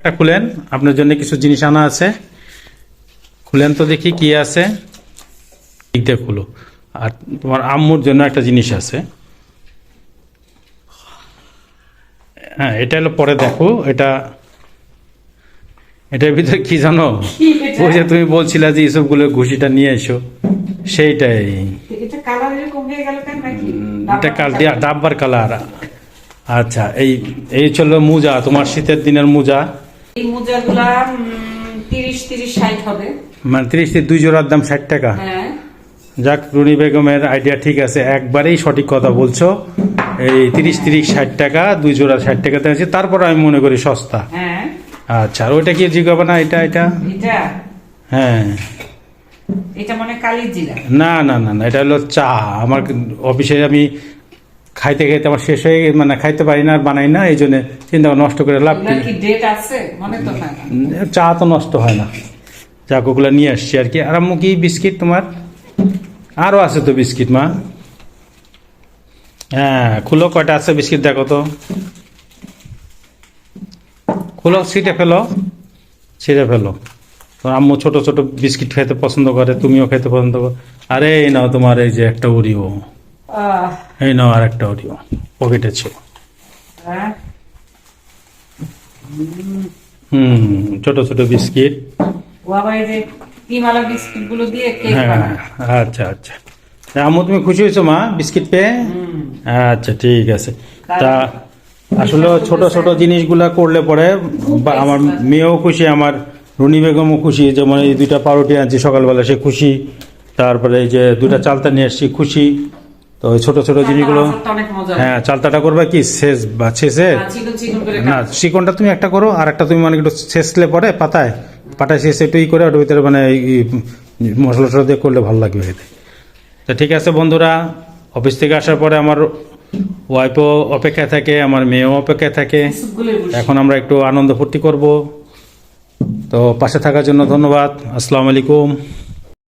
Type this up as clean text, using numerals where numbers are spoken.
এটা খুলেন, আপনার জন্য কিছু জিনিস আনা আছে। খুলেন তো দেখি কি আছে। এইটা খুলো। আর তোমার আম্মুর জন্য একটা জিনিস আছে। হ্যাঁ, এটা হলো পরে দেখো। এটার ভিতরে কি জানো? ওই যে তুমি বলছিলা যে এসবগুলো ঘুষিটা নিয়ে এসো, সেইটাই। এটা ডাব্বার কালার। আচ্ছা, এই চলো মোজা, তোমার শীতের দিনের মোজা। এই মোজাগুলা 30-60 হবে। মানে 30 জোড়ার দাম 60 টাকা। হ্যাঁ। যাক, রুনি বেগমের আইডিয়া ঠিক আছে, একবারেই সঠিক কথা বলছো। এই 30-60 টাকা, 2 জোড়া 60 টাকাতে আছে, তারপর আমি মনে করি সস্তা। হ্যাঁ। আচ্ছা, আর ওইটা কি জিগাবে না? এটা হ্যাঁ, এটা মানে কালি জিরা। না না না না, এটা হলো চা। আমার অফিসে আমি খাইতে খাইতে আমার শেষ হয়ে, মানে খাইতে পারি না আর বানাই না, এই জন্য চিন্তা নষ্ট করে লাভ কি। ডেট আছে মনে তো হয় না। চা তো নষ্ট হয় না। যাক, ওগুলো নিয়ে আসছি আর কি। আর আম্মু কি বিস্কিট তোমার? আরো আছে তো বিস্কিট মা। হ্যাঁ, খুলো, কয়টা আছে বিস্কিট দেখো তো। খুলো, ছিটে ফেলো। তো আম্মু ছোট ছোট বিস্কিট খেতে পছন্দ করে, তুমিও খেতে পছন্দ করো। আরে এই নাও তোমার এই যে একটা ওরিও। এই নাও আর একটা ওরিও, পকেটে ছিল। ছোট ছোট বিস্কিট। হ্যাঁ, আচ্ছা আচ্ছা। আম্মু তুমি খুশি হয়েছো মা বিস্কিট পেয়ে? আচ্ছা, ঠিক আছে। তা আসলে ছোট ছোট জিনিসগুলা করলে পরে আমার মেয়েও খুশি, আমার রুনি বেগমও খুশি। যেমন এই 2টা পাউরুটি আনছি সকালবেলা, সে খুশি। তারপরে এই যে 2টা চালতা নিয়ে আসছি, খুশি। তো ওই ছোট ছোট জিনিসগুলো। হ্যাঁ, চালতাটা করবে কি শেষ বা শেষে না, চিকনটা তুমি একটা করো, আর একটা তুমি মানে একটু শেষলে পরে পাতায় শেষে একটু করে ওটার ভিতরে মানে মশলা টশলা দিয়ে করলে ভালো লাগবে খেতে। তো ঠিক আছে বন্ধুরা, অফিস থেকে আসার পরে আমার ওয়াইফও অপেক্ষায় থাকে, আমার মেয়েও অপেক্ষায় থাকে। এখন আমরা একটু আনন্দ ফুর্তি করব। তো পাশে থাকার জন্য ধন্যবাদ। আসসালামু আলাইকুম।